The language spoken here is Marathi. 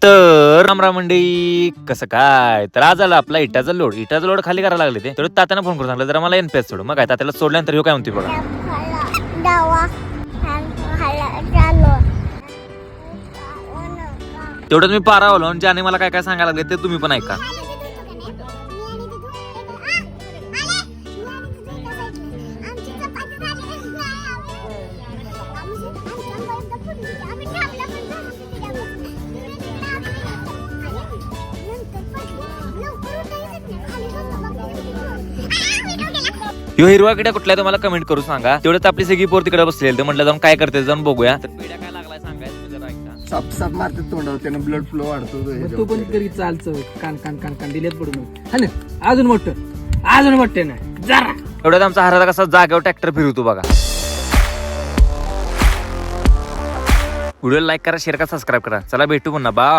तर रामराम मंडळी, कसं काय तर आज आला आपला इटाचा लोड खाली करायला लागले ते. तर तात्यानं फोन करून सांगलं जरा मला एनपीएस सोड. मग काय तात्याला सोडल्यानंतर ह्यो काय म्हणते बघा. तेवढंच मी पारावलो आणि ज्याने मला काय काय सांगायला लागले ते तुम्ही पण ऐका. ह्यो हिरवा किडा कुठला तुम्हाला कमेंट करू सांगा. तेवढंच आपली सगळी पोर तिकडे बसलेली तर म्हटलं जाऊन काय करते जाऊन बघूया. तर पिढ्या काय लागलाय सांगायचं जरा ऐका. साप साप मारते तोंडावर, त्यानं ब्लड फ्लो वाढतो. तू पण करी चालचं कान कान कान कान दिलेत पडून हा ना. अजून मोठं ना जरा एवढ्यात आमचा हरादा कसा जागेवर ट्रॅक्टर फिरवतो बघा. व्हिडिओ लाईक करा, शेअर करा, सबस्क्राईब करा. चला भेटू पुन्हा. बाय.